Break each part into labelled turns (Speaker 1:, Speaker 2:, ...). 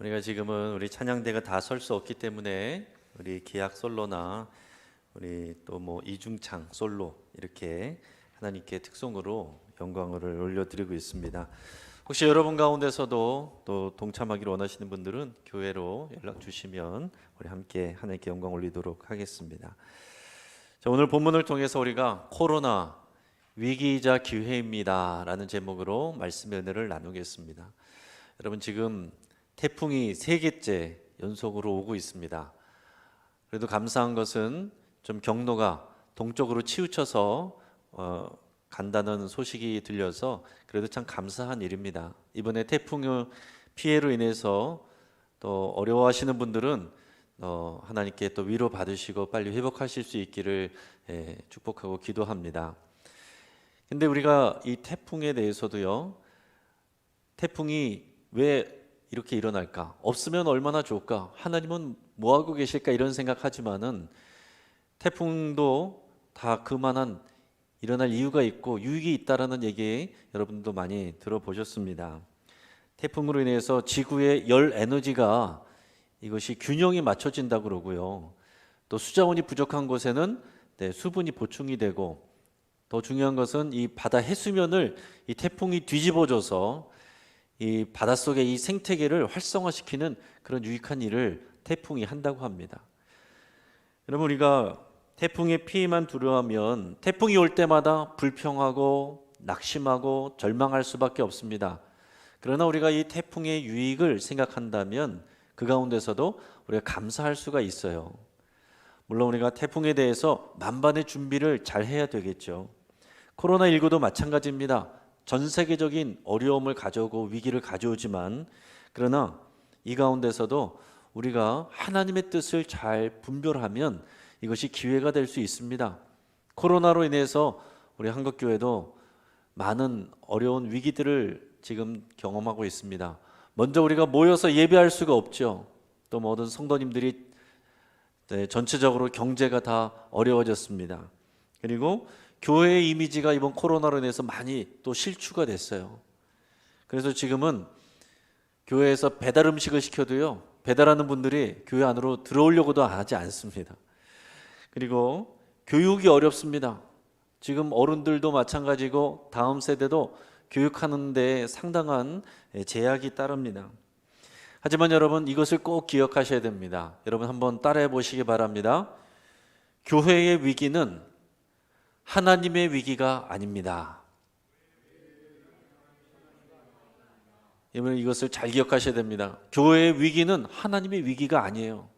Speaker 1: 우리가 지금은 우리 찬양대가 다 설 수 없기 때문에 우리 기악 솔로나 우리 또 뭐 이중창 솔로 이렇게 하나님께 특송으로 영광을 올려드리고 있습니다. 혹시 여러분 가운데서도 또 동참하기를 원하시는 분들은 교회로 연락 주시면 우리 함께 하나님께 영광 올리도록 하겠습니다. 자, 오늘 본문을 통해서 우리가 코로나 위기이자 기회입니다 라는 제목으로 말씀의 은혜를 나누겠습니다. 여러분, 지금 태풍이 3개째 연속으로 오고 있습니다. 그래도 감사한 것은 좀 경로가 동쪽으로 치우쳐서 간다는 소식이 들려서 그래도 참 감사한 일입니다. 이번에 태풍의 피해로 인해서 또 어려워하시는 분들은 하나님께 또 위로 받으시고 빨리 회복하실 수 있기를 축복하고 기도합니다. 근데 우리가 이 태풍에 대해서도요, 태풍이 왜 이렇게 일어날까? 없으면 얼마나 좋을까? 하나님은 뭐 하고 계실까? 이런 생각하지만은 태풍도 다 그만한 일어날 이유가 있고 유익이 있다라는 얘기 여러분도 많이 들어보셨습니다. 태풍으로 인해서 지구의 열 에너지가 이것이 균형이 맞춰진다고 그러고요. 또 수자원이 부족한 곳에는 수분이 보충이 되고, 더 중요한 것은 이 바다 해수면을 이 태풍이 뒤집어줘서 이 바닷속의 이 생태계를 활성화시키는 그런 유익한 일을 태풍이 한다고 합니다. 여러분, 우리가 태풍의 피해만 두려워하면 태풍이 올 때마다 불평하고 낙심하고 절망할 수밖에 없습니다. 그러나 우리가 이 태풍의 유익을 생각한다면 그 가운데서도 우리가 감사할 수가 있어요. 물론 우리가 태풍에 대해서 만반의 준비를 잘 해야 되겠죠. 코로나19도 마찬가지입니다. 전 세계적인 어려움을 가져오고 위기를 가져오지만, 그러나 이 가운데서도 우리가 하나님의 뜻을 잘 분별하면 이것이 기회가 될 수 있습니다. 코로나로 인해서 우리 한국교회도 많은 어려운 위기들을 지금 경험하고 있습니다. 먼저 우리가 모여서 예배할 수가 없죠. 또 모든 성도님들이 전체적으로 경제가 다 어려워졌습니다. 그리고 교회의 이미지가 이번 코로나로 인해서 많이 또 실추가 됐어요. 그래서 지금은 교회에서 배달 음식을 시켜도요, 배달하는 분들이 교회 안으로 들어오려고도 하지 않습니다. 그리고 교육이 어렵습니다. 지금 어른들도 마찬가지고 다음 세대도 교육하는 데 상당한 제약이 따릅니다. 하지만 여러분, 이것을 꼭 기억하셔야 됩니다. 여러분 한번 따라해 보시기 바랍니다. 교회의 위기는 하나님의 위기가 아닙니다. 여러분, 이것을 잘 기억하셔야 됩니다. 교회의 위기는 하나님의 위기가 아니에요.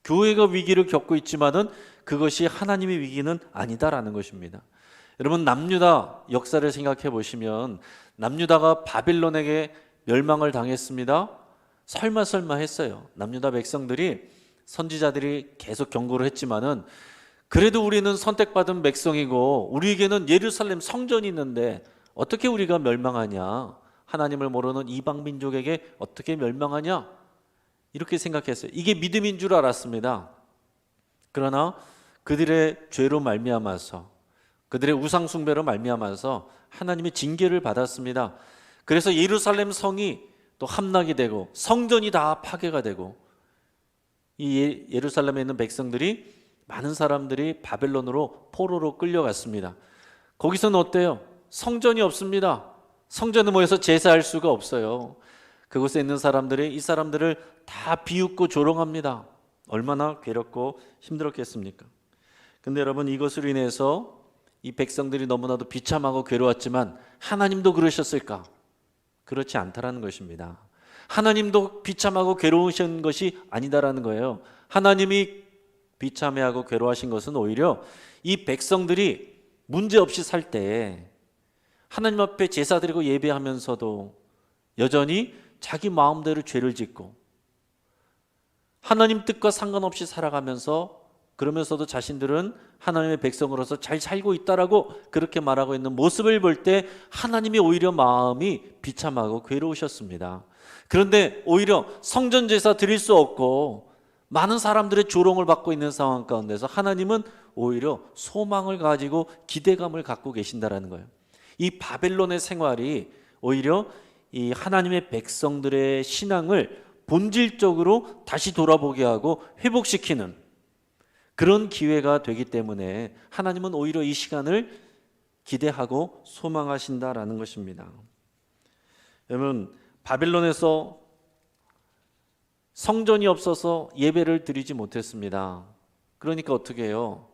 Speaker 1: 교회가 위기를 겪고 있지만은 그것이 하나님의 위기는 아니다라는 것입니다. 여러분, 남유다 역사를 생각해 보시면 남유다가 바빌론에게 멸망을 당했습니다. 설마 했어요. 남유다 백성들이, 선지자들이 계속 경고를 했지만은 그래도 우리는 선택받은 백성이고 우리에게는 예루살렘 성전이 있는데 어떻게 우리가 멸망하냐? 하나님을 모르는 이방 민족에게 어떻게 멸망하냐? 이렇게 생각했어요. 이게 믿음인 줄 알았습니다. 그러나 그들의 죄로 말미암아서, 그들의 우상 숭배로 말미암아서 하나님의 징계를 받았습니다. 그래서 예루살렘 성이 또 함락이 되고 성전이 다 파괴가 되고, 이 예루살렘에 있는 백성들이, 많은 사람들이 바벨론으로 포로로 끌려갔습니다. 거기서는 어때요? 성전이 없습니다. 성전에 모여서 제사할 수가 없어요. 그곳에 있는 사람들이 이 사람들을 다 비웃고 조롱합니다. 얼마나 괴롭고 힘들었겠습니까? 근데 여러분, 이것으로 인해서 이 백성들이 너무나도 비참하고 괴로웠지만 하나님도 그러셨을까? 그렇지 않다라는 것입니다. 하나님도 비참하고 괴로우신 것이 아니다라는 거예요. 하나님이 비참해하고 괴로워하신 것은 오히려 이 백성들이 문제없이 살 때 하나님 앞에 제사 드리고 예배하면서도 여전히 자기 마음대로 죄를 짓고 하나님 뜻과 상관없이 살아가면서, 그러면서도 자신들은 하나님의 백성으로서 잘 살고 있다라고 그렇게 말하고 있는 모습을 볼 때 하나님이 오히려 마음이 비참하고 괴로우셨습니다. 그런데 오히려 성전 제사 드릴 수 없고 많은 사람들의 조롱을 받고 있는 상황 가운데서 하나님은 오히려 소망을 가지고 기대감을 갖고 계신다라는 거예요. 이 바벨론의 생활이 오히려 이 하나님의 백성들의 신앙을
Speaker 2: 본질적으로 다시 돌아보게 하고 회복시키는 그런 기회가 되기 때문에 하나님은 오히려 이 시간을 기대하고 소망하신다라는 것입니다. 여러분, 바벨론에서 성전이 없어서 예배를 드리지 못했습니다. 그러니까 어떻게 해요?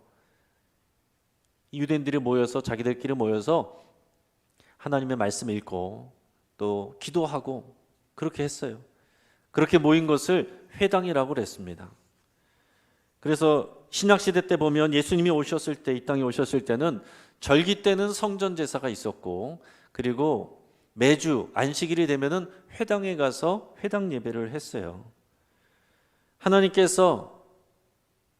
Speaker 2: 유대인들이 모여서 자기들끼리 모여서 하나님의 말씀을 읽고 또 기도하고 그렇게 했어요. 그렇게 모인 것을 회당이라고 그랬습니다. 그래서 신약시대 때 보면 예수님이 오셨을 때, 이 땅에 오셨을 때는 절기 때는 성전 제사가 있었고, 그리고 매주 안식일이 되면은 회당에 가서 회당 예배를 했어요. 하나님께서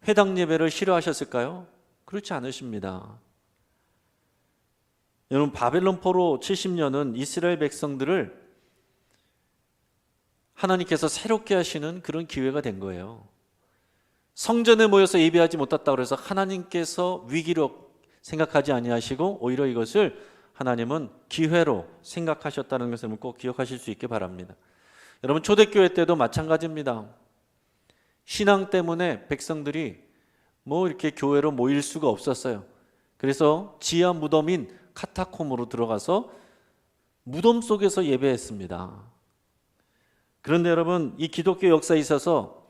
Speaker 2: 회당 예배를 싫어하셨을까요? 그렇지 않으십니다. 여러분, 바벨론 포로 70년은 이스라엘 백성들을 하나님께서 새롭게 하시는 그런 기회가 된 거예요. 성전에 모여서 예배하지 못했다고 해서 하나님께서 위기로 생각하지 아니하시고 오히려 이것을 하나님은 기회로 생각하셨다는 것을 꼭 기억하실 수 있게 바랍니다. 여러분, 초대교회 때도 마찬가지입니다. 신앙 때문에 백성들이 이렇게 교회로 모일 수가 없었어요. 그래서 지하 무덤인 카타콤으로 들어가서 무덤 속에서 예배했습니다. 그런데 여러분, 이 기독교 역사에 있어서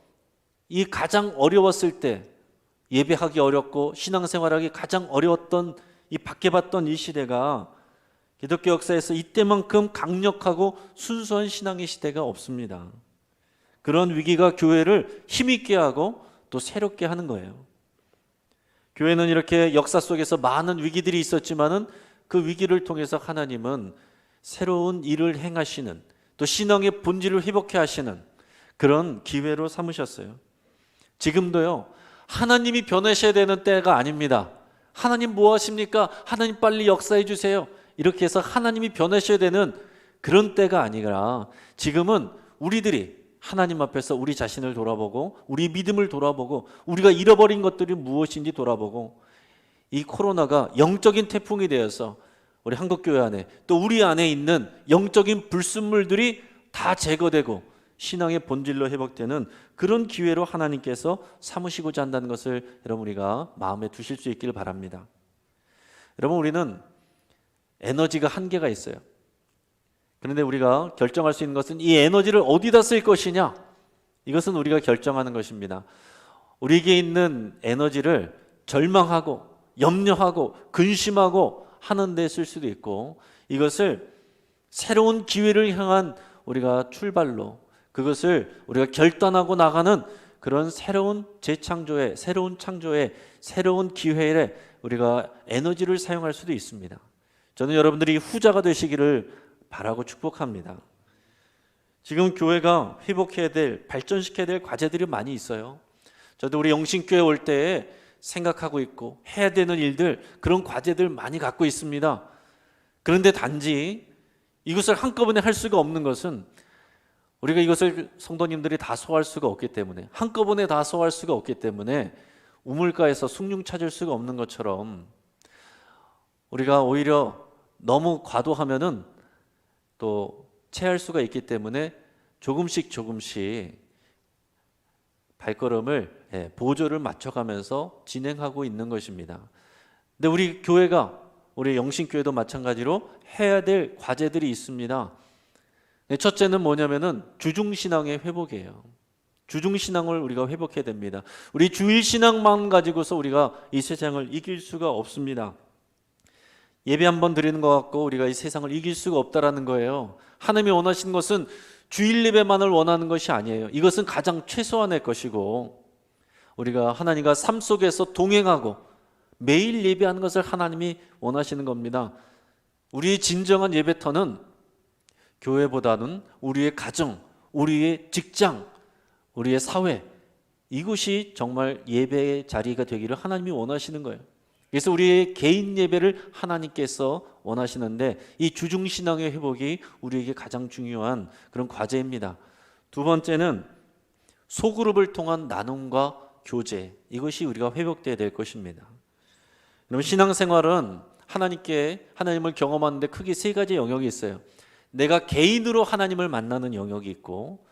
Speaker 2: 이 가장 어려웠을 때 예배하기 어렵고 신앙생활하기 가장 어려웠던 이 박해받던 이 시대가 기독교 역사에서 이때만큼 강력하고 순수한 신앙의 시대가 없습니다. 그런 위기가 교회를 힘있게 하고 또 새롭게 하는 거예요. 교회는 이렇게 역사 속에서 많은 위기들이 있었지만은 그 위기를 통해서 하나님은 새로운 일을 행하시는, 또 신앙의 본질을 회복해 하시는 그런 기회로 삼으셨어요. 지금도요, 하나님이 변하셔야 되는 때가 아닙니다. 하나님 뭐 하십니까? 하나님 빨리 역사해 주세요. 이렇게 해서 하나님이 변하셔야 되는 그런 때가 아니라 지금은 우리들이 하나님 앞에서 우리 자신을 돌아보고 우리 믿음을 돌아보고 우리가 잃어버린 것들이 무엇인지 돌아보고, 이 코로나가 영적인 태풍이 되어서 우리 한국교회 안에 또 우리 안에 있는 영적인 불순물들이 다 제거되고 신앙의 본질로 회복되는 그런 기회로 하나님께서 삼으시고자 한다는 것을 여러분, 우리가 마음에 두실 수 있기를 바랍니다. 여러분, 우리는 에너지가 한계가 있어요. 그런데 우리가 결정할 수 있는 것은 이 에너지를 어디다 쓸 것이냐, 이것은 우리가 결정하는 것입니다. 우리에게 있는 에너지를 절망하고 염려하고 근심하고 하는 데 쓸 수도 있고, 이것을 새로운 기회를 향한 우리가 출발로, 그것을 우리가 결단하고 나가는 그런 새로운 재창조의, 새로운 창조의, 새로운 기회에 우리가 에너지를 사용할 수도 있습니다. 저는 여러분들이 후자가 되시기를 바라고 축복합니다. 지금 교회가 회복해야 될, 발전시켜야 될 과제들이 많이 있어요. 저도 우리 영신교회 올 때에 생각하고 있고 해야 되는 일들, 그런 과제들 많이 갖고 있습니다. 그런데 단지 이것을 한꺼번에 할 수가 없는 것은 우리가 이것을 성도님들이 다 소화할 수가 없기 때문에, 한꺼번에 다 소화할 수가 없기 때문에 우물가에서 숭늉 찾을 수가 없는 것처럼 우리가 오히려 너무 과도하면은 또 체할 수가 있기 때문에 조금씩 발걸음을, 보조를 맞춰가면서 진행하고 있는 것입니다. 근데 우리 교회가, 우리 영신교회도 마찬가지로 해야 될 과제들이 있습니다. 첫째는 뭐냐면은 주중신앙의 회복이에요. 주중신앙을 우리가 회복해야 됩니다. 우리 주일신앙만 가지고서 우리가 이 세상을 이길 수가 없습니다. 예배 한번 드리는 것 같고 우리가 이 세상을 이길 수가 없다라는 거예요. 하나님이 원하시는 것은 주일 예배만을 원하는 것이 아니에요. 이것은 가장 최소한의 것이고, 우리가 하나님과 삶 속에서 동행하고 매일 예배하는 것을 하나님이 원하시는 겁니다. 우리의 진정한 예배터는 교회보다는 우리의 가정, 우리의 직장, 우리의 사회, 이곳이 정말 예배의 자리가 되기를 하나님이 원하시는 거예요. 그래서 우리의 개인 예배를 하나님께서 원하시는데, 이 주중신앙의 회복이 우리에게 가장 중요한 그런 과제입니다. 두 번째는 소그룹을 통한 나눔과 교제, 이것이 우리가 회복되어야 될 것입니다. 여러분, 신앙생활은 하나님을 경험하는 데 크게 세 가지 영역이 있어요. 내가 개인으로 하나님을 만나는 영역이 있고,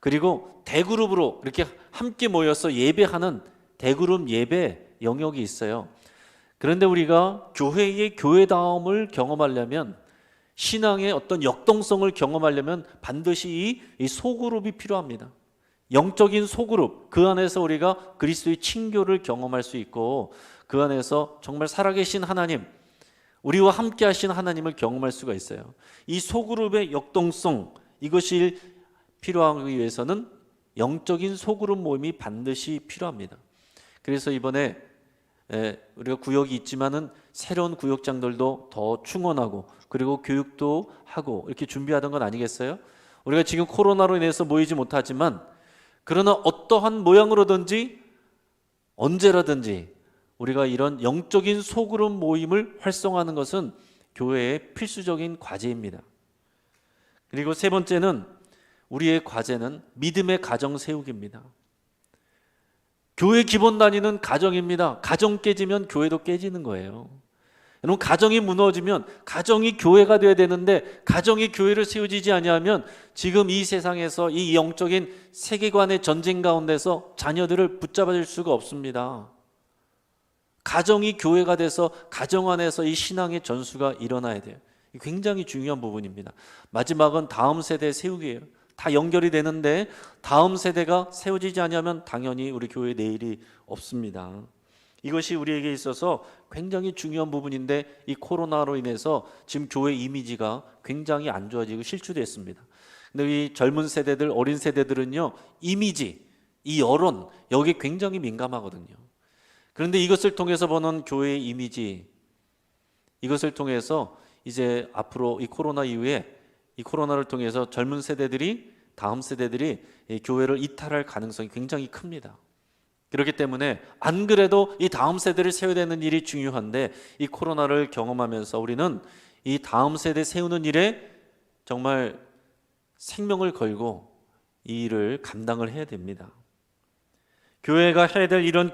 Speaker 2: 그리고 대그룹으로 이렇게 함께 모여서 예배하는 대그룹 예배 영역이 있어요. 그런데 우리가 교회의 교회다움을 경험하려면, 신앙의 어떤 역동성을 경험하려면 반드시 이 소그룹이 필요합니다. 영적인 소그룹, 그 안에서 우리가 그리스도의 친교를 경험할 수 있고, 그 안에서 정말 살아계신 하나님, 우리와 함께 하신 하나님을 경험할 수가 있어요. 이 소그룹의 역동성, 이것이 필요하기 위해서는 영적인 소그룹 모임이 반드시 필요합니다. 그래서 이번에 우리가 구역이 있지만은 새로운 구역장들도 더 충원하고, 그리고 교육도 하고 이렇게 준비하던 건 아니겠어요? 우리가 지금 코로나로 인해서 모이지 못하지만, 그러나 어떠한 모양으로든지 언제라든지 우리가 이런 영적인 소그룹 모임을 활성화하는 것은 교회의 필수적인 과제입니다. 그리고 세 번째는, 우리의 과제는 믿음의 가정 세우기입니다. 교회 기본 단위는 가정입니다. 가정 깨지면 교회도 깨지는 거예요. 여러분, 가정이 무너지면 가정이 교회가 되어야 되는데, 가정이 교회를 세우지 아니하면 지금 이 세상에서 이 영적인 세계관의 전쟁 가운데서 자녀들을 붙잡아줄 수가 없습니다. 가정이 교회가 돼서 가정 안에서 이 신앙의 전수가 일어나야 돼요. 굉장히 중요한 부분입니다. 마지막은 다음 세대 세우기예요. 다 연결이 되는데 다음 세대가 세워지지 않으면 당연히 우리 교회 내일이 없습니다. 이것이 우리에게 있어서 굉장히 중요한 부분인데, 이 코로나로 인해서 지금 교회 이미지가 굉장히 안 좋아지고 실추됐습니다. 근데 이 젊은 세대들, 어린 세대들은요, 이미지, 이 여론, 여기 굉장히 민감하거든요. 그런데 이것을 통해서 보는 교회의 이미지, 이것을 통해서 이제 앞으로 이 코로나 이후에, 이 코로나를 통해서 젊은 세대들이, 다음 세대들이 이 교회를 이탈할 가능성이 굉장히 큽니다. 그렇기 때문에 안 그래도 이 다음 세대를 세워야 되는 일이 중요한데, 이 코로나를 경험하면서 우리는 이 다음 세대 세우는 일에 정말 생명을 걸고 이 일을 감당을 해야 됩니다. 교회가 해야 될 이런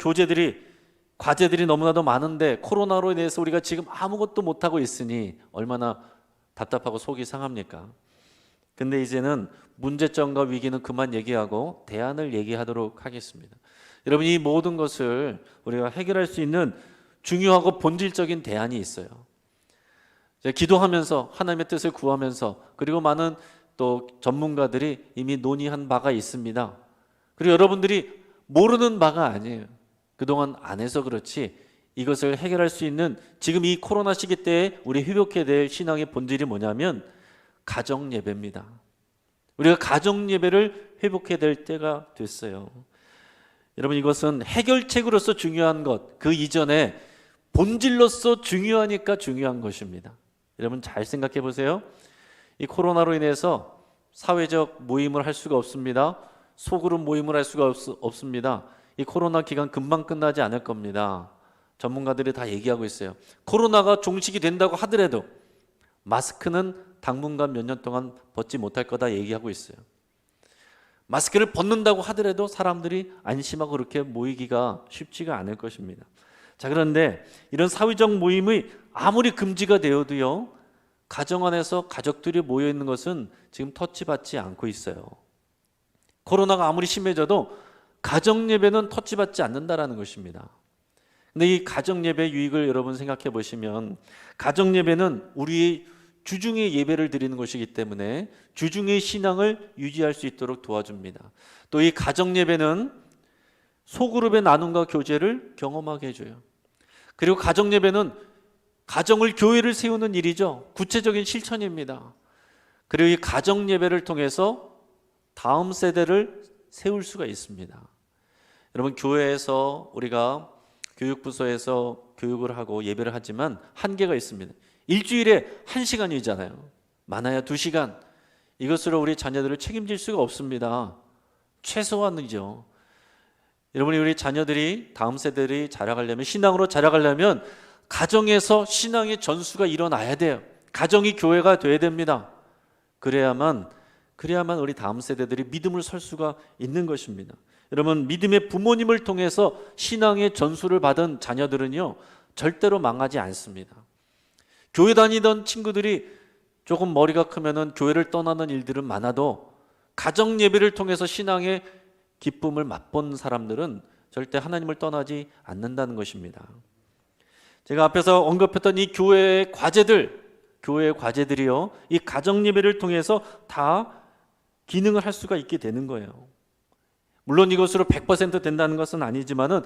Speaker 2: 과제들이 너무나도 많은데, 코로나로 인해서 우리가 지금 아무것도 못하고 있으니 얼마나 답답하고 속이 상합니까? 근데 이제는 문제점과 위기는 그만 얘기하고 대안을 얘기하도록 하겠습니다. 여러분, 이 모든 것을 우리가 해결할 수 있는 중요하고 본질적인 대안이 있어요. 기도하면서, 하나님의 뜻을 구하면서, 그리고 많은 또 전문가들이 이미 논의한 바가 있습니다. 그리고 여러분들이 모르는 바가 아니에요. 그동안 안 해서 그렇지, 이것을 해결할 수 있는, 지금 이 코로나 시기 때에 우리 회복해야 될 신앙의 본질이 뭐냐면 가정 예배입니다. 우리가 가정 예배를 회복해야 될 때가 됐어요. 여러분, 이것은 해결책으로서 중요한 것, 그 이전에 본질로서 중요하니까 중요한 것입니다. 여러분, 잘 생각해 보세요. 이 코로나로 인해서 사회적 모임을 할 수가 없습니다. 소그룹 모임을 할 수가 없습니다. 이 코로나 기간 금방 끝나지 않을 겁니다. 전문가들이 다 얘기하고 있어요. 코로나가 종식이 된다고 하더라도 마스크는 당분간 몇 년 동안 벗지 못할 거다 얘기하고 있어요. 마스크를 벗는다고 하더라도 사람들이 안심하고 그렇게 모이기가 쉽지가 않을 것입니다. 자, 그런데 이런 사회적 모임이 아무리 금지가 되어도요, 가정 안에서 가족들이 모여 있는 것은 지금 터치받지 않고 있어요. 코로나가 아무리 심해져도 가정 예배는 터치받지 않는다라는 것입니다. 근데 이 가정 예배 유익을 여러분 생각해 보시면, 가정 예배는 우리의 주중에 예배를 드리는 것이기 때문에 주중의 신앙을 유지할 수 있도록 도와줍니다. 또 이 가정 예배는 소그룹의 나눔과 교제를 경험하게 해줘요. 그리고 가정 예배는 가정을, 교회를 세우는 일이죠. 구체적인 실천입니다. 그리고 이 가정 예배를 통해서 다음 세대를 세울 수가 있습니다. 여러분, 교회에서 우리가 교육부서에서 교육을 하고 예배를 하지만 한계가 있습니다. 일주일에 1시간이잖아요. 많아야 2시간. 이것으로 우리 자녀들을 책임질 수가 없습니다. 최소한이죠. 여러분이, 우리 자녀들이, 다음 세대들이 자라가려면, 신앙으로 자라가려면 가정에서 신앙의 전수가 일어나야 돼요. 가정이 교회가 돼야 됩니다. 그래야만 우리 다음 세대들이 믿음을 설 수가 있는 것입니다. 여러분, 믿음의 부모님을 통해서 신앙의 전수를 받은 자녀들은요, 절대로 망하지 않습니다. 교회 다니던 친구들이 조금 머리가 크면은 교회를 떠나는 일들은 많아도 가정 예배를 통해서 신앙의 기쁨을 맛본 사람들은 절대 하나님을 떠나지 않는다는 것입니다. 제가 앞에서 언급했던 이 교회의 과제들이요, 이 가정 예배를 통해서 다 기능을 할 수가 있게 되는 거예요. 물론 이것으로 100% 된다는 것은 아니지만은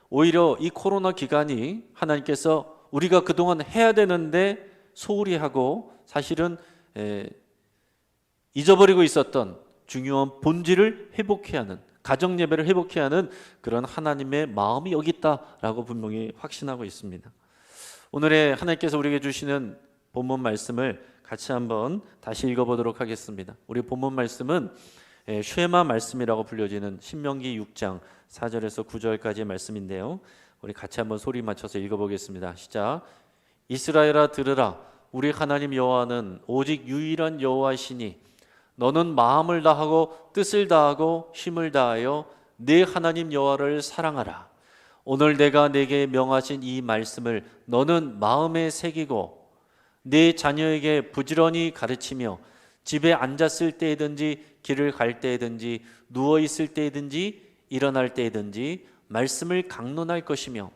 Speaker 2: 오히려 이 코로나 기간이 하나님께서 우리가 그동안 해야 되는데 소홀히 하고 사실은 잊어버리고 있었던 중요한 본질을 회복해야 하는, 가정 예배를 회복해야 하는 그런 하나님의 마음이 여기 있다라고 분명히 확신하고 있습니다. 오늘의 하나님께서 우리에게 주시는 본문 말씀을 같이 한번 다시 읽어보도록 하겠습니다. 우리 본문 말씀은 쉐마 말씀이라고 불려지는 신명기 6장 4절에서 9절까지의 말씀인데요, 우리 같이 한번 소리 맞춰서 읽어보겠습니다. 시작. 이스라엘아 들으라. 우리 하나님 여호와는 오직 유일한 여호와시니 너는 마음을 다하고 뜻을 다하고 힘을 다하여 네 하나님 여호와를 사랑하라. 오늘 내가 내게 명하신 이 말씀을 너는 마음에 새기고 네 자녀에게 부지런히 가르치며 집에 앉았을 때이든지 길을 갈 때이든지 누워 있을 때이든지 일어날 때이든지 말씀을 강론할 것이며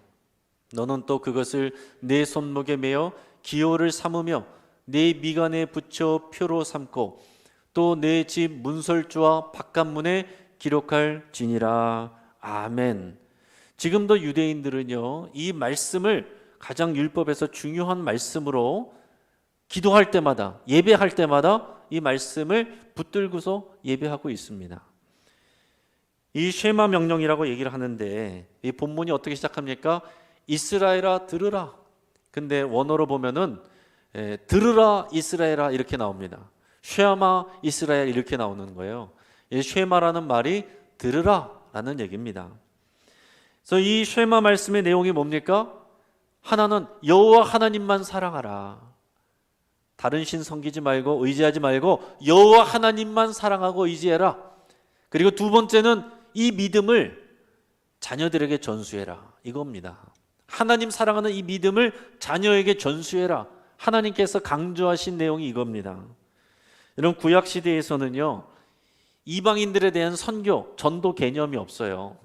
Speaker 2: 너는 또 그것을 내 손목에 매어 기호를 삼으며 내 미간에 붙여 표로 삼고 또 내 집 문설주와 바깥문에 기록할지니라. 아멘. 지금도 유대인들은요, 이 말씀을 가장 율법에서 중요한 말씀으로 기도할 때마다, 예배할 때마다 이 말씀을 붙들고서 예배하고 있습니다. 이 쉐마 명령이라고 얘기를 하는데 이 본문이 어떻게 시작합니까? 이스라엘아 들으라. 근데 원어로 보면은 들으라 이스라엘아 이렇게 나옵니다. 쉐마 이스라엘 이렇게 나오는 거예요. 이 쉐마라는 말이 들으라라는 얘기입니다. 그래서 이 쉐마 말씀의 내용이 뭡니까? 하나는 여호와 하나님만 사랑하라. 다른 신 섬기지 말고 의지하지 말고 여호와 하나님만 사랑하고 의지해라. 그리고 두 번째는 이 믿음을 자녀들에게 전수해라. 이겁니다. 하나님 사랑하는 이 믿음을 자녀에게 전수해라. 하나님께서 강조하신 내용이 이겁니다. 여러분, 구약 시대에서는요, 이방인들에 대한 선교, 전도 개념이 없어요.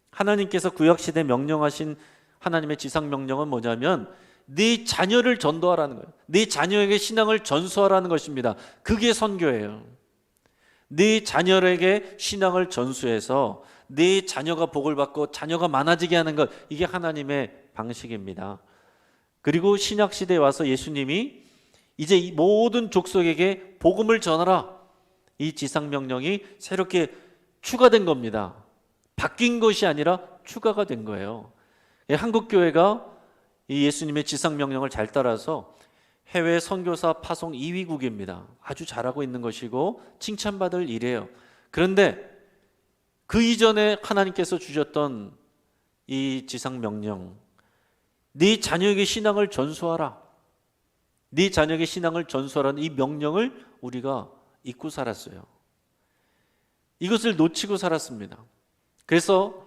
Speaker 2: 하나님께서 구약 시대에 명령하신 하나님의 지상 명령은 뭐냐면 네 자녀를 전도하라는 거예요. 네 자녀에게 신앙을 전수하라는 것입니다. 그게 선교예요. 네 자녀에게 신앙을 전수해서 네 자녀가 복을 받고 자녀가 많아지게 하는 것, 이게 하나님의 방식입니다. 그리고 신약 시대에 와서 예수님이 이제 이 모든 족속에게 복음을 전하라, 이 지상 명령이 새롭게 추가된 겁니다. 바뀐 것이 아니라 추가가 된 거예요. 한국 교회가 이 예수님의 지상 명령을 잘 따라서 해외 선교사 파송 2위국입니다. 아주 잘하고 있는 것이고 칭찬받을 일이에요. 그런데 그 이전에 하나님께서 주셨던 이 지상 명령, 네 자녀에게 신앙을 전수하라, 네 자녀에게 신앙을 전수하라는 이 명령을 우리가 잊고 살았어요. 이것을 놓치고 살았습니다. 그래서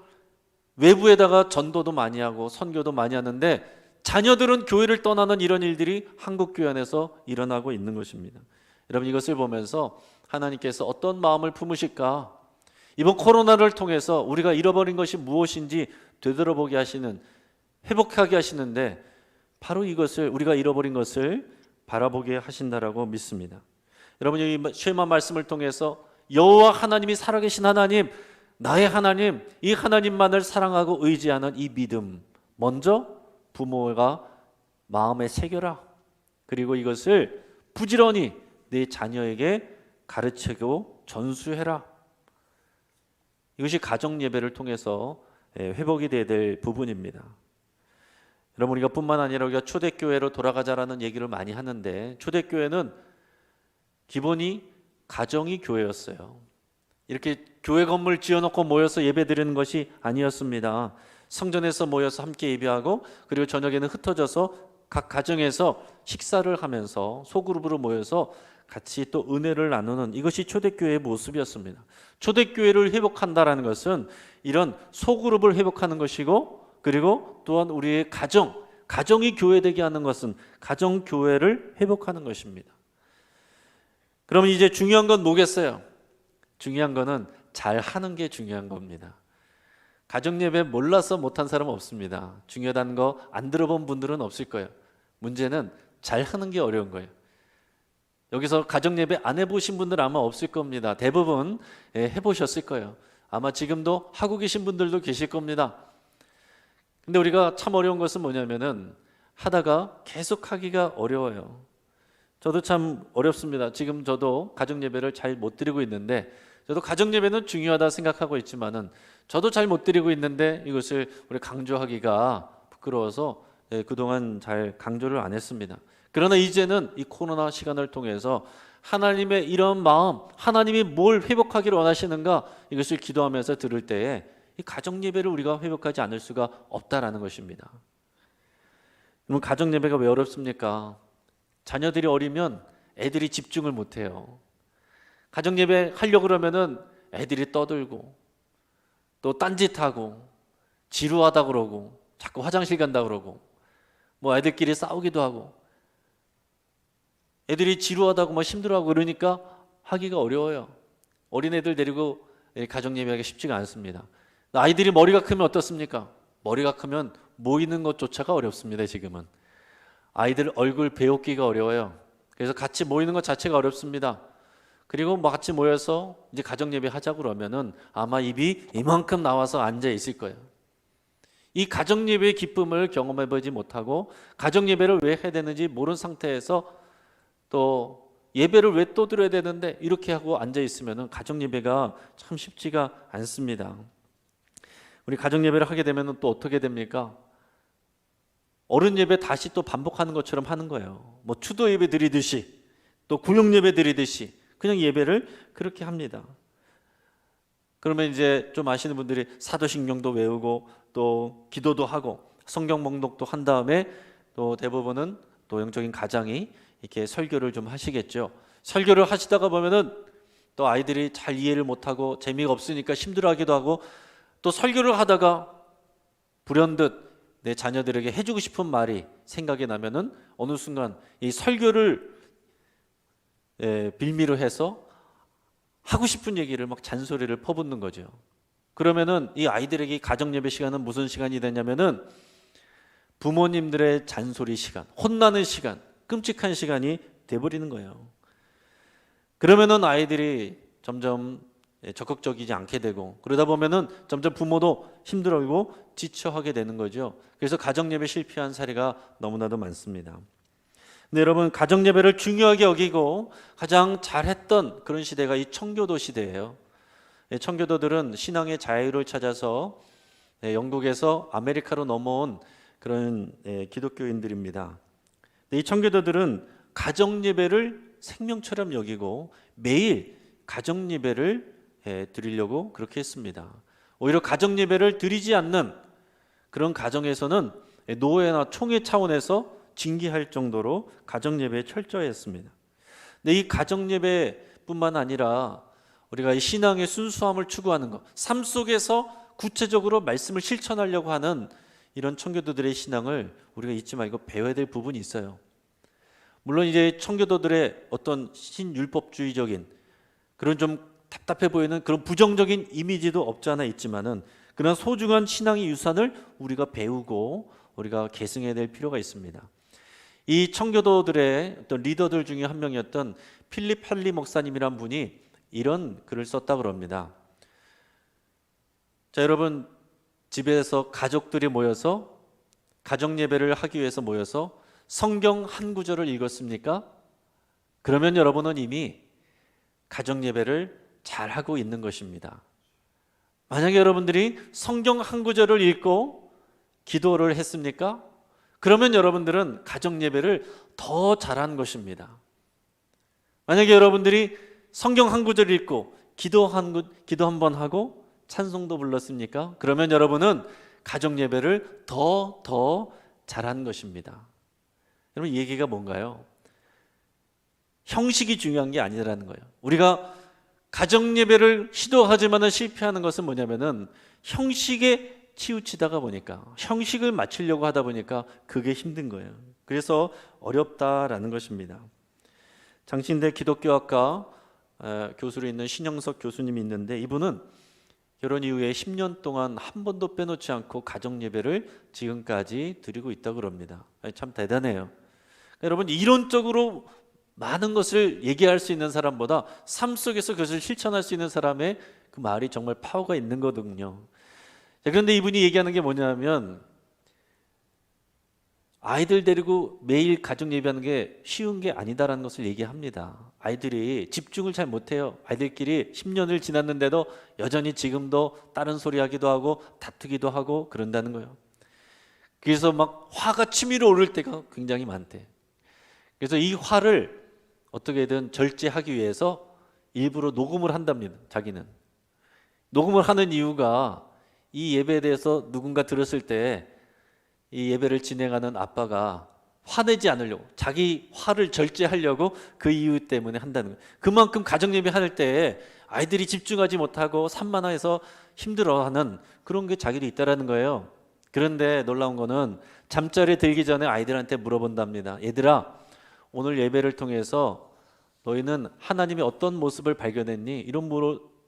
Speaker 2: 외부에다가 전도도 많이 하고 선교도 많이 하는데 자녀들은 교회를 떠나는 이런 일들이 한국 교회 안에서 일어나고 있는 것입니다. 여러분, 이것을 보면서 하나님께서 어떤 마음을 품으실까? 이번 코로나를 통해서 우리가 잃어버린 것이 무엇인지 되돌아보게 하시는, 회복하게 하시는데 바로 이것을, 우리가 잃어버린 것을 바라보게 하신다라고 믿습니다. 여러분, 이 쉐마 말씀을 통해서 여호와 하나님이 살아계신 하나님, 나의 하나님, 이 하나님만을 사랑하고 의지하는 이 믿음, 먼저 부모가 마음에 새겨라. 그리고 이것을 부지런히 내 자녀에게 가르치고 전수해라. 이것이 가정 예배를 통해서 회복이 돼야 될 부분입니다. 여러분, 우리가 뿐만 아니라 우리가 초대교회로 돌아가자라는 얘기를 많이 하는데 초대교회는 기본이 가정이 교회였어요. 이렇게 교회 건물 지어놓고 모여서 예배드리는 것이 아니었습니다. 성전에서 모여서 함께 예배하고 그리고 저녁에는 흩어져서 각 가정에서 식사를 하면서 소그룹으로 모여서 같이 또 은혜를 나누는, 이것이 초대교회의 모습이었습니다. 초대교회를 회복한다라는 것은 이런 소그룹을 회복하는 것이고, 그리고 또한 우리의 가정이 교회되게 하는 것은 가정교회를 회복하는 것입니다. 그러면 이제 중요한 건 뭐겠어요? 중요한 거는 잘 하는 게 중요한 겁니다. 가정예배 몰라서 못한 사람은 없습니다. 중요하다는 거 안 들어본 분들은 없을 거예요. 문제는 잘 하는 게 어려운 거예요. 여기서 가정예배 안 해보신 분들 아마 없을 겁니다. 대부분 해보셨을 거예요. 아마 지금도 하고 계신 분들도 계실 겁니다. 근데 우리가 참 어려운 것은 뭐냐면은 하다가 계속 하기가 어려워요. 저도 참 어렵습니다. 지금 저도 가정예배를 잘 못 드리고 있는데, 저도 가정예배는 중요하다 생각하고 있지만은 저도 잘 못 드리고 있는데 이것을 우리 강조하기가 부끄러워서 그동안 잘 강조를 안 했습니다. 그러나 이제는 이 코로나 시간을 통해서 하나님의 이런 마음, 하나님이 뭘 회복하기를 원하시는가, 이것을 기도하면서 들을 때에 이 가정예배를 우리가 회복하지 않을 수가 없다라는 것입니다. 그럼 가정예배가 왜 어렵습니까? 자녀들이 어리면 애들이 집중을 못해요. 가정예배 하려고 그러면은 애들이 떠들고 또 딴짓하고 지루하다 그러고 자꾸 화장실 간다 그러고 뭐 애들끼리 싸우기도 하고, 애들이 지루하다고 막 힘들어하고 그러니까 하기가 어려워요. 어린애들 데리고 가정예배하기 쉽지가 않습니다. 아이들이 머리가 크면 어떻습니까? 머리가 크면 모이는 것조차가 어렵습니다. 지금은 아이들 얼굴 배우기가 어려워요. 그래서 같이 모이는 것 자체가 어렵습니다. 그리고 뭐 같이 모여서 이제 가정예배 하자고 그러면은 아마 입이 이만큼 나와서 앉아 있을 거예요. 이 가정예배의 기쁨을 경험해 보지 못하고 가정예배를 왜 해야 되는지 모르는 상태에서 또 예배를 왜 또 드려야 되는데 이렇게 하고 앉아 있으면은 가정예배가 참 쉽지가 않습니다. 우리 가정예배를 하게 되면은 또 어떻게 됩니까? 어른 예배 다시 또 반복하는 것처럼 하는 거예요. 뭐 추도 예배 드리듯이 또 구역 예배 드리듯이 그냥 예배를 그렇게 합니다. 그러면 이제 좀 아시는 분들이 사도신경도 외우고 또 기도도 하고 성경 봉독도 한 다음에 또 대부분은 또 영적인 가장이 이렇게 설교를 좀 하시겠죠. 설교를 하시다가 보면은 또 아이들이 잘 이해를 못하고 재미가 없으니까 힘들어하기도 하고, 또 설교를 하다가 불현듯 내 자녀들에게 해주고 싶은 말이 생각이 나면은 어느 순간 이 설교를 빌미로 해서 하고 싶은 얘기를 막 잔소리를 퍼붓는 거죠. 그러면은 이 아이들에게 가정예배 시간은 무슨 시간이 되냐면은 부모님들의 잔소리 시간, 혼나는 시간, 끔찍한 시간이 돼버리는 거예요. 그러면은 아이들이 점점 적극적이지 않게 되고, 그러다 보면은 점점 부모도 힘들어하고 지쳐하게 되는 거죠. 그래서 가정예배 실패한 사례가 너무나도 많습니다. 근데 여러분, 가정예배를 중요하게 여기고 가장 잘했던 그런 시대가 이 청교도 시대예요. 청교도들은 신앙의 자유를 찾아서 영국에서 아메리카로 넘어온 그런 기독교인들입니다. 이 청교도들은 가정예배를 생명처럼 여기고 매일 가정예배를 드리려고 그렇게 했습니다. 오히려 가정예배를 드리지 않는 그런 가정에서는 노예나 총회 차원에서 징계할 정도로 가정예배에 철저했습니다. 근데 이 가정예배뿐만 아니라 우리가 이 신앙의 순수함을 추구하는 것, 삶 속에서 구체적으로 말씀을 실천하려고 하는 이런 청교도들의 신앙을 우리가 잊지 말고 배워야 될 부분이 있어요. 물론 이제 청교도들의 어떤 신율법주의적인 그런 좀 답답해 보이는 그런 부정적인 이미지도 없지 않아 있지만은, 그런 소중한 신앙의 유산을 우리가 배우고 우리가 계승해야 될 필요가 있습니다. 이 청교도들의 어떤 리더들 중에 한 명이었던 필립 할리 목사님이란 분이 이런 글을 썼다 그럽니다. 자, 여러분, 집에서 가족들이 모여서 가정 예배를 하기 위해서 모여서 성경 한 구절을 읽었습니까? 그러면 여러분은 이미 가정 예배를 잘 하고 있는 것입니다. 만약에 여러분들이 성경 한 구절을 읽고 기도를 했습니까? 그러면 여러분들은 가정 예배를 더 잘한 것입니다. 만약에 여러분들이 성경 한 구절 읽고 기도 한 번 하고 찬송도 불렀습니까? 그러면 여러분은 가정 예배를 더 잘한 것입니다. 여러분, 이 얘기가 뭔가요? 형식이 중요한 게 아니라는 거예요. 우리가 가정 예배를 시도하지만 실패하는 것은 뭐냐면은 형식에 치우치다가 보니까, 형식을 맞추려고 하다 보니까 그게 힘든 거예요. 그래서 어렵다라는 것입니다. 장신대 기독교학과 교수로 있는 신영석 교수님이 있는데 이분은 결혼 이후에 10년 동안 한 번도 빼놓지 않고 가정 예배를 지금까지 드리고 있다고 그럽니다. 참 대단해요. 여러분 이론적으로 많은 것을 얘기할 수 있는 사람보다 삶 속에서 그것을 실천할 수 있는 사람의 그 말이 정말 파워가 있는 거거든요. 그런데 이분이 얘기하는 게 뭐냐면 아이들 데리고 매일 가정 예배하는 게 쉬운 게 아니다라는 것을 얘기합니다. 아이들이 집중을 잘 못해요. 아이들끼리 10년을 지났는데도 여전히 지금도 다른 소리 하기도 하고 다투기도 하고 그런다는 거예요. 그래서 막 화가 치밀어 오를 때가 굉장히 많대. 그래서 이 화를 어떻게든 절제하기 위해서 일부러 녹음을 한답니다. 자기는 녹음을 하는 이유가 이 예배에 대해서 누군가 들었을 때 이 예배를 진행하는 아빠가 화내지 않으려고, 자기 화를 절제하려고 그 이유 때문에 한다는 거예요. 그만큼 가정 예배 할 때 아이들이 집중하지 못하고 산만해서 힘들어하는 그런 게 자기도 있다라는 거예요. 그런데 놀라운 거는 잠자리에 들기 전에 아이들한테 물어본답니다. 얘들아, 오늘 예배를 통해서 너희는 하나님의 어떤 모습을 발견했니? 이런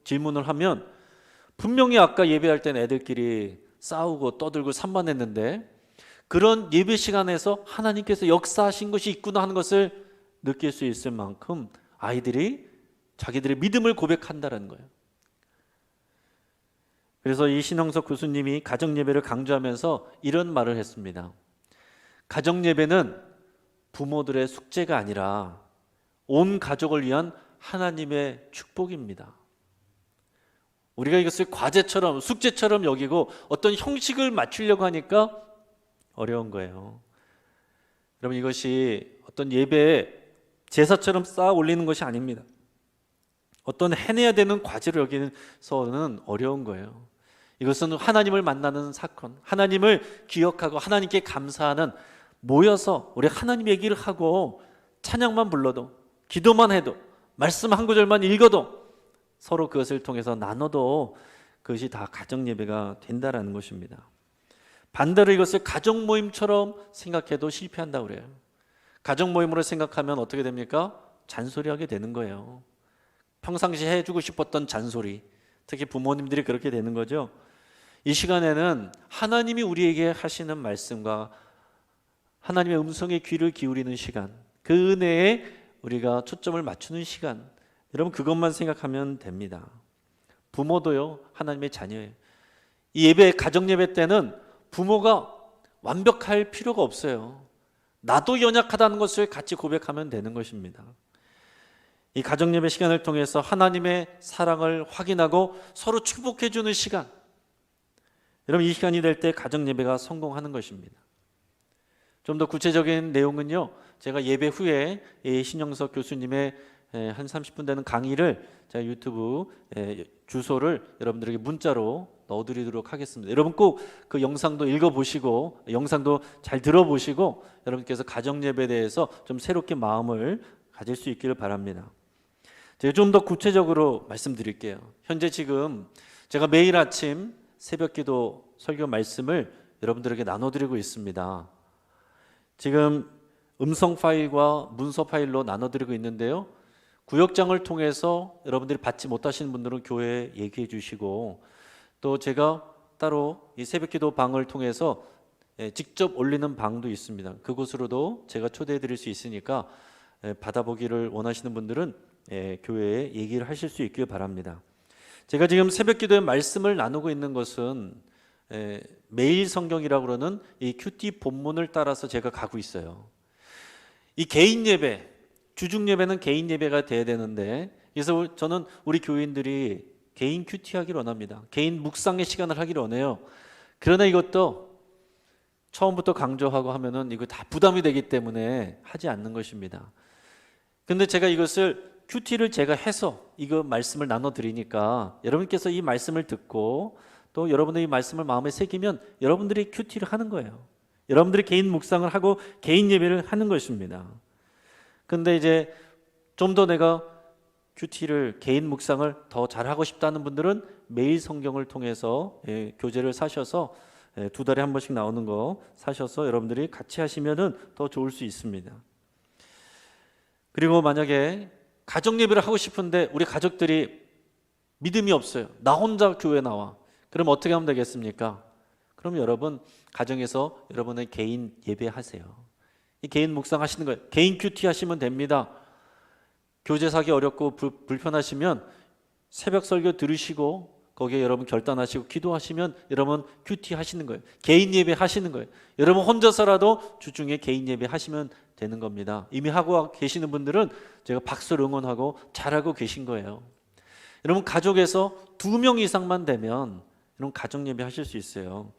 Speaker 2: 질문을 하면 분명히 아까 예배할 때는 애들끼리 싸우고 떠들고 산만했는데 그런 예배 시간에서 하나님께서 역사하신 것이 있구나 하는 것을 느낄 수 있을 만큼 아이들이 자기들의 믿음을 고백한다는 거예요. 그래서 이 신영석 교수님이 가정 예배를 강조하면서 이런 말을 했습니다. 가정 예배는 부모들의 숙제가 아니라 온 가족을 위한 하나님의 축복입니다. 우리가 이것을 과제처럼 숙제처럼 여기고 어떤 형식을 맞추려고 하니까 어려운 거예요. 여러분 이것이 어떤 예배에 제사처럼 쌓아 올리는 것이 아닙니다. 어떤 해내야 되는 과제로 여기서는 어려운 거예요. 이것은 하나님을 만나는 사건, 하나님을 기억하고 하나님께 감사하는 모여서 우리 하나님 얘기를 하고 찬양만 불러도 기도만 해도 말씀 한 구절만 읽어도 서로 그것을 통해서 나눠도 그것이 다 가정 예배가 된다라는 것입니다. 반대로 이것을 가정 모임처럼 생각해도 실패한다고 그래요. 가정 모임으로 생각하면 어떻게 됩니까? 잔소리하게 되는 거예요. 평상시에 해주고 싶었던 잔소리, 특히 부모님들이 그렇게 되는 거죠. 이 시간에는 하나님이 우리에게 하시는 말씀과 하나님의 음성에 귀를 기울이는 시간, 그 은혜에 우리가 초점을 맞추는 시간, 여러분 그것만 생각하면 됩니다. 부모도요 하나님의 자녀예요. 이 예배, 가정 예배 때는 부모가 완벽할 필요가 없어요. 나도 연약하다는 것을 같이 고백하면 되는 것입니다. 이 가정 예배 시간을 통해서 하나님의 사랑을 확인하고 서로 축복해 주는 시간, 여러분 이 시간이 될 때 가정 예배가 성공하는 것입니다. 좀 더 구체적인 내용은요, 제가 예배 후에 신영석 교수님의 한 30분 되는 강의를 제가 유튜브 주소를 여러분들에게 문자로 넣어드리도록 하겠습니다. 여러분 꼭 그 영상도 읽어보시고 영상도 잘 들어보시고 여러분께서 가정예배에 대해서 좀 새롭게 마음을 가질 수 있기를 바랍니다. 제가 좀 더 구체적으로 말씀드릴게요. 현재 지금 제가 매일 아침 새벽기도 설교 말씀을 여러분들에게 나눠드리고 있습니다. 지금 음성 파일과 문서 파일로 나눠드리고 있는데요, 구역장을 통해서 여러분들이 받지 못하시는 분들은 교회에 얘기해 주시고, 또 제가 따로 이 새벽기도 방을 통해서 직접 올리는 방도 있습니다. 그곳으로도 제가 초대해 드릴 수 있으니까 받아보기를 원하시는 분들은 교회에 얘기를 하실 수 있길 바랍니다. 제가 지금 새벽기도의 말씀을 나누고 있는 것은 매일 성경이라고 그러는 이 큐티 본문을 따라서 제가 가고 있어요. 이 개인 예배, 주중 예배는 개인 예배가 돼야 되는데, 그래서 저는 우리 교인들이 개인 큐티 하기를 원합니다. 개인 묵상의 시간을 하기를 원해요. 그러나 이것도 처음부터 강조하고 하면은 이거 다 부담이 되기 때문에 하지 않는 것입니다. 근데 제가 이것을 큐티를 제가 해서 이거 말씀을 나눠 드리니까 여러분께서 이 말씀을 듣고 또 여러분의 이 말씀을 마음에 새기면 여러분들이 큐티를 하는 거예요. 여러분들이 개인 묵상을 하고 개인 예배를 하는 것입니다. 근데 이제 좀 더 내가 큐티를, 개인 묵상을 더 잘하고 싶다는 분들은 매일 성경을 통해서 교재를 사셔서 2달에 한 번씩 나오는 거 사셔서 여러분들이 같이 하시면은 더 좋을 수 있습니다. 그리고 만약에 가정 예배를 하고 싶은데 우리 가족들이 믿음이 없어요. 나 혼자 교회 나와. 그럼 어떻게 하면 되겠습니까? 그럼 여러분 가정에서 여러분의 개인 예배하세요. 이 개인 묵상하시는 거예요. 개인 큐티 하시면 됩니다. 교제 사기 어렵고 불편하시면 새벽 설교 들으시고 거기에 여러분 결단하시고 기도하시면 여러분 큐티 하시는 거예요. 개인 예배 하시는 거예요. 여러분 혼자서라도 주중에 개인 예배 하시면 되는 겁니다. 이미 하고 계시는 분들은 제가 박수를 응원하고 잘하고 계신 거예요. 여러분 가족에서 2명 이상만 되면 여러분 가정 예배 하실 수 있어요.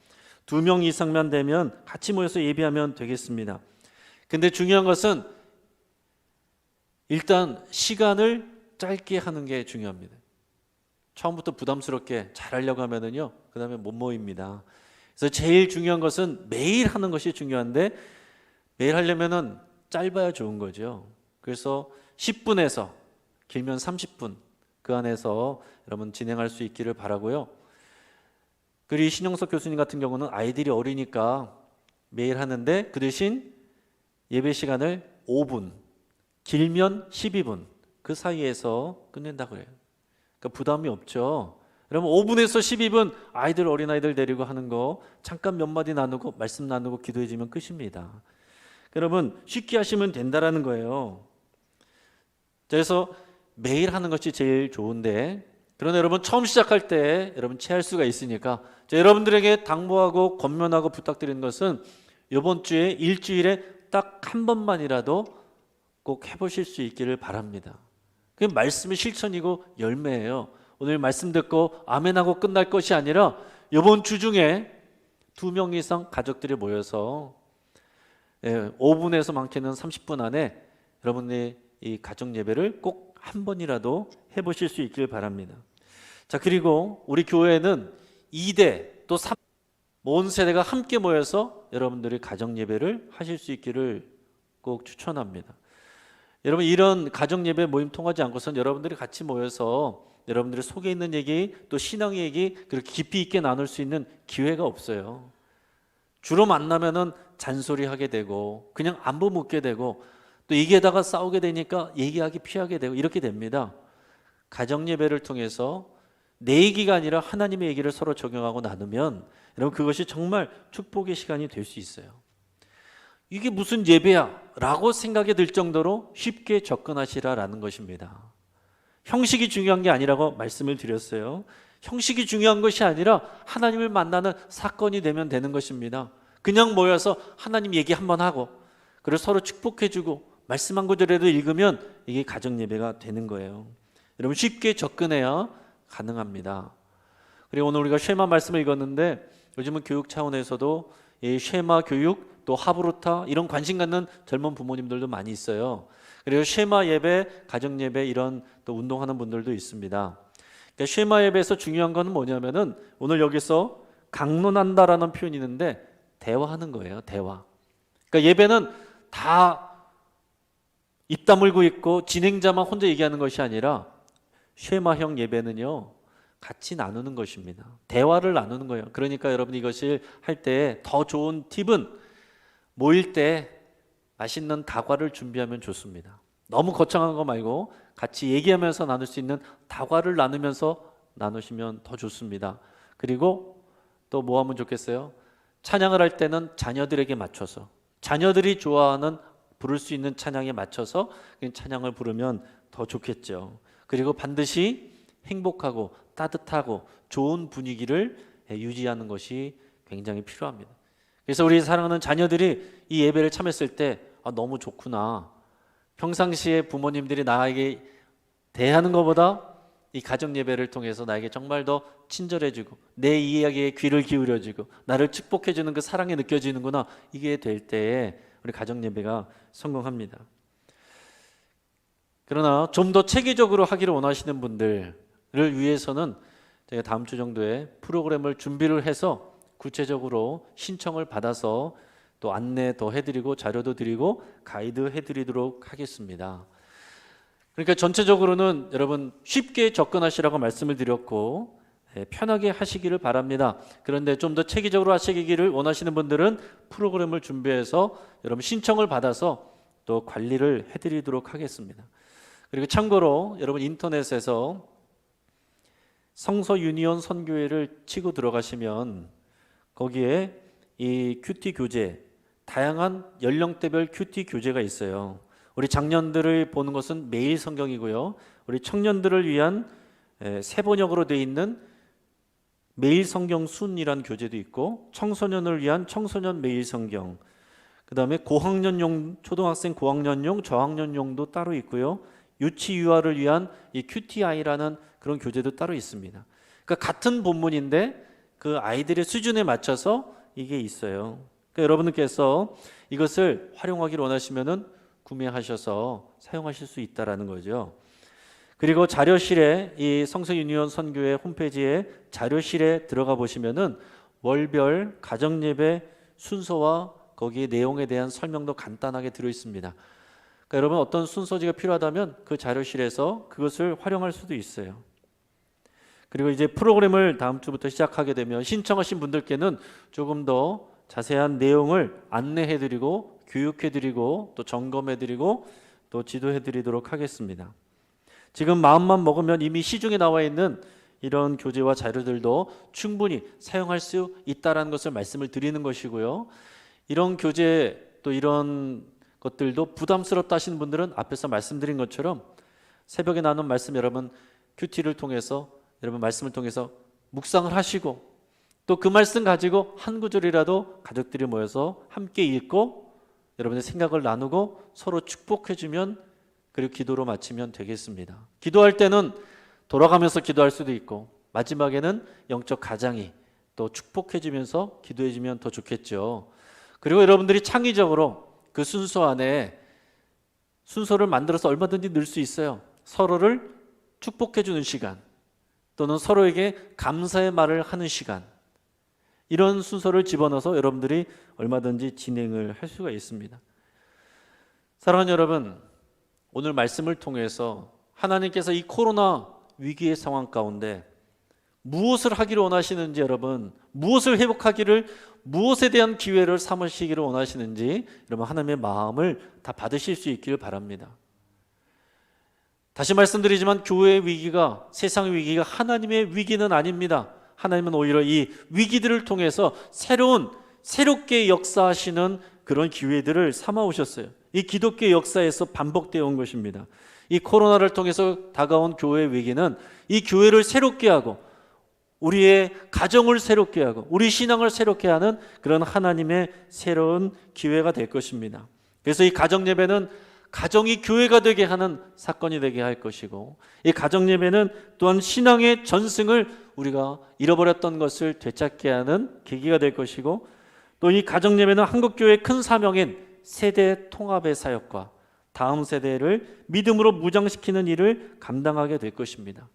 Speaker 2: 2명 이상만 되면 같이 모여서 예배하면 되겠습니다. 근데 중요한 것은 일단 시간을 짧게 하는 게 중요합니다. 처음부터 부담스럽게 잘하려고 하면은요, 그 다음에 못 모입니다. 그래서 제일 중요한 것은 매일 하는 것이 중요한데 매일 하려면은 짧아야 좋은 거죠. 그래서 10분에서 길면 30분 그 안에서 여러분 진행할 수 있기를 바라고요. 그리고 신영석 교수님 같은 경우는 아이들이 어리니까 매일 하는데 그 대신 예배 시간을 5분, 길면 12분 그 사이에서 끝낸다고 그래요. 그러니까 부담이 없죠. 여러분 5분에서 12분 아이들 어린아이들 데리고 하는 거 잠깐 몇 마디 나누고 말씀 나누고 기도해 주면 끝입니다. 여러분 쉽게 하시면 된다라는 거예요. 그래서 매일 하는 것이 제일 좋은데 그러나 여러분 처음 시작할 때 여러분 체할 수가 있으니까 여러분들에게 당부하고 권면하고 부탁드리는 것은 이번 주에 일주일에 딱 한 번만이라도 꼭 해보실 수 있기를 바랍니다. 그 말씀의 실천이고 열매예요. 오늘 말씀 듣고 아멘하고 끝날 것이 아니라 이번 주 중에 2명 이상 가족들이 모여서 5분에서 많게는 30분 안에 여러분의 이 가정 예배를 꼭 한 번이라도 해보실 수 있길 바랍니다. 자, 그리고 우리 교회는 2대 또 3, 온 세대가 함께 모여서 여러분들이 가정 예배를 하실 수 있기를 꼭 추천합니다. 여러분 이런 가정 예배 모임 통하지 않고선 여러분들이 같이 모여서 여러분들의 속에 있는 얘기 또 신앙 얘기 그렇게 깊이 있게 나눌 수 있는 기회가 없어요. 주로 만나면은 잔소리하게 되고 그냥 안부 묻게 되고 또 얘기하다가 싸우게 되니까 얘기하기 피하게 되고 이렇게 됩니다. 가정 예배를 통해서 내 얘기가 아니라 하나님의 얘기를 서로 적용하고 나누면 여러분 그것이 정말 축복의 시간이 될 수 있어요. 이게 무슨 예배야? 라고 생각이 들 정도로 쉽게 접근하시라라는 것입니다. 형식이 중요한 게 아니라고 말씀을 드렸어요. 형식이 중요한 것이 아니라 하나님을 만나는 사건이 되면 되는 것입니다. 그냥 모여서 하나님 얘기 한번 하고 그리고 서로 축복해주고 말씀 한 구절이라도 읽으면 이게 가정 예배가 되는 거예요. 여러분 쉽게 접근해야 가능합니다. 그리고 오늘 우리가 쉐마 말씀을 읽었는데 요즘은 교육 차원에서도 이 쉐마 교육 또 하브루타 이런 관심 갖는 젊은 부모님들도 많이 있어요. 그리고 쉐마 예배, 가정 예배 이런 또 운동하는 분들도 있습니다. 그러니까 쉐마 예배에서 중요한 건 뭐냐면은 오늘 여기서 강론한다라는 표현이 있는데 대화하는 거예요. 대화. 그러니까 예배는 다 입 다물고 있고 진행자만 혼자 얘기하는 것이 아니라 쉐마형 예배는요 같이 나누는 것입니다. 대화를 나누는 거예요. 그러니까 여러분 이것을 할 때 더 좋은 팁은 모일 때 맛있는 다과를 준비하면 좋습니다. 너무 거창한 거 말고 같이 얘기하면서 나눌 수 있는 다과를 나누면서 나누시면 더 좋습니다. 그리고 또 뭐 하면 좋겠어요? 찬양을 할 때는 자녀들에게 맞춰서 자녀들이 좋아하는 부를 수 있는 찬양에 맞춰서 찬양을 부르면 더 좋겠죠. 그리고 반드시 행복하고 따뜻하고 좋은 분위기를 유지하는 것이 굉장히 필요합니다. 그래서 우리 사랑하는 자녀들이 이 예배를 참였을 때 너무 좋구나. 평상시에 부모님들이 나에게 대하는 것보다 이 가정 예배를 통해서 나에게 정말 더 친절해지고 내 이야기에 귀를 기울여주고 나를 축복해주는 그 사랑이 느껴지는구나. 이게 될 때에 우리 가정 예배가 성공합니다. 그러나 좀 더 체계적으로 하기를 원하시는 분들을 위해서는 제가 다음 주 정도에 프로그램을 준비를 해서 구체적으로 신청을 받아서 또 안내 더 해드리고 자료도 드리고 가이드 해드리도록 하겠습니다. 그러니까 전체적으로는 여러분 쉽게 접근하시라고 말씀을 드렸고 편하게 하시기를 바랍니다. 그런데 좀 더 체계적으로 하시기를 원하시는 분들은 프로그램을 준비해서 여러분 신청을 받아서 또 관리를 해드리도록 하겠습니다. 그리고 참고로 여러분 인터넷에서 성서 유니온 선교회를 치고 들어가시면 거기에 이 큐티 교재, 다양한 연령대별 큐티 교재가 있어요. 우리 장년들을 보는 것은 매일 성경이고요. 우리 청년들을 위한 세번역으로 되어 있는 매일 성경 순이란 교재도 있고, 청소년을 위한 청소년 매일 성경, 그 다음에 고학년용, 초등학생 고학년용, 저학년용도 따로 있고요. 유치 유아를 위한 이 QTI라는 그런 교재도 따로 있습니다. 그러니까 같은 본문인데 그 아이들의 수준에 맞춰서 이게 있어요. 그러니까 여러분께서 이것을 활용하기를 원하시면은 구매하셔서 사용하실 수 있다라는 거죠. 그리고 자료실에 이 성서 유니온 선교회 홈페이지에 자료실에 들어가 보시면은 월별 가정 예배 순서와 거기에 내용에 대한 설명도 간단하게 들어 있습니다. 그러니까 여러분 어떤 순서지가 필요하다면 그 자료실에서 그것을 활용할 수도 있어요. 그리고 이제 프로그램을 다음 주부터 시작하게 되면 신청하신 분들께는 조금 더 자세한 내용을 안내해드리고 교육해드리고 또 점검해드리고 또 지도해드리도록 하겠습니다. 지금 마음만 먹으면 이미 시중에 나와 있는 이런 교재와 자료들도 충분히 사용할 수 있다는 것을 말씀을 드리는 것이고요. 이런 교재 또 이런 것들도 부담스럽다 하시는 분들은 앞에서 말씀드린 것처럼 새벽에 나눈 말씀 여러분 큐티를 통해서 여러분 말씀을 통해서 묵상을 하시고 또 그 말씀 가지고 한 구절이라도 가족들이 모여서 함께 읽고 여러분의 생각을 나누고 서로 축복해주면 그리고 기도로 마치면 되겠습니다. 기도할 때는 돌아가면서 기도할 수도 있고 마지막에는 영적 가장이 또 축복해주면서 기도해주면 더 좋겠죠. 그리고 여러분들이 창의적으로 그 순서 안에 순서를 만들어서 얼마든지 넣을 수 있어요. 서로를 축복해주는 시간 또는 서로에게 감사의 말을 하는 시간, 이런 순서를 집어넣어서 여러분들이 얼마든지 진행을 할 수가 있습니다. 사랑하는 여러분, 오늘 말씀을 통해서 하나님께서 이 코로나 위기의 상황 가운데 무엇을 하기를 원하시는지, 여러분 무엇을 회복하기를, 무엇에 대한 기회를 삼으시기를 원하시는지 여러분 하나님의 마음을 다 받으실 수 있기를 바랍니다. 다시 말씀드리지만 교회의 위기가, 세상의 위기가 하나님의 위기는 아닙니다. 하나님은 오히려 이 위기들을 통해서 새롭게 역사하시는 그런 기회들을 삼아 오셨어요. 이 기독교의 역사에서 반복되어 온 것입니다. 이 코로나를 통해서 다가온 교회의 위기는 이 교회를 새롭게 하고 우리의 가정을 새롭게 하고 우리 신앙을 새롭게 하는 그런 하나님의 새로운 기회가 될 것입니다. 그래서 이 가정 예배는 가정이 교회가 되게 하는 사건이 되게 할 것이고, 이 가정 예배는 또한 신앙의 전승을 우리가 잃어버렸던 것을 되찾게 하는 계기가 될 것이고, 또 이 가정 예배는 한국교회의 큰 사명인 세대 통합의 사역과 다음 세대를 믿음으로 무장시키는 일을 감당하게 될 것입니다.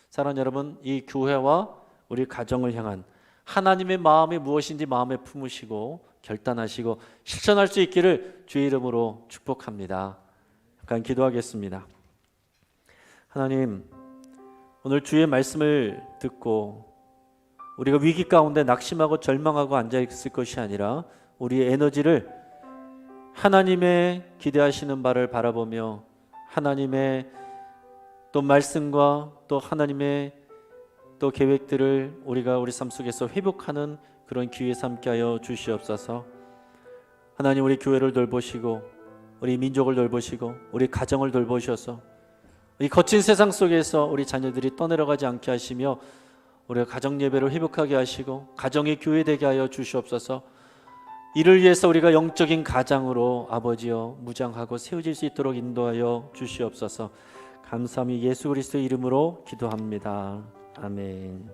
Speaker 2: 사랑하는 여러분, 이 교회와 우리 가정을 향한 하나님의 마음이 무엇인지 마음에 품으시고 결단하시고 실천할 수 있기를 주의 이름으로 축복합니다. 잠깐 기도하겠습니다. 하나님, 오늘 주의 말씀을 듣고 우리가 위기 가운데 낙심하고 절망하고 앉아있을 것이 아니라 우리의 에너지를 하나님의 기대하시는 바를 바라보며 하나님의 또 말씀과 또 하나님의 또 계획들을 우리가 우리 삶 속에서 회복하는 그런 기회 삼게 하여 주시옵소서. 하나님, 우리 교회를 돌보시고 우리 민족을 돌보시고 우리 가정을 돌보셔서 이 거친 세상 속에서 우리 자녀들이 떠내려가지 않게 하시며 우리가 가정 예배를 회복하게 하시고 가정이 교회 되게 하여 주시옵소서. 이를 위해서 우리가 영적인 가장으로 아버지여 무장하고 세워질 수 있도록 인도하여 주시옵소서. 감사함이 예수 그리스도의 이름으로 기도합니다. 아멘.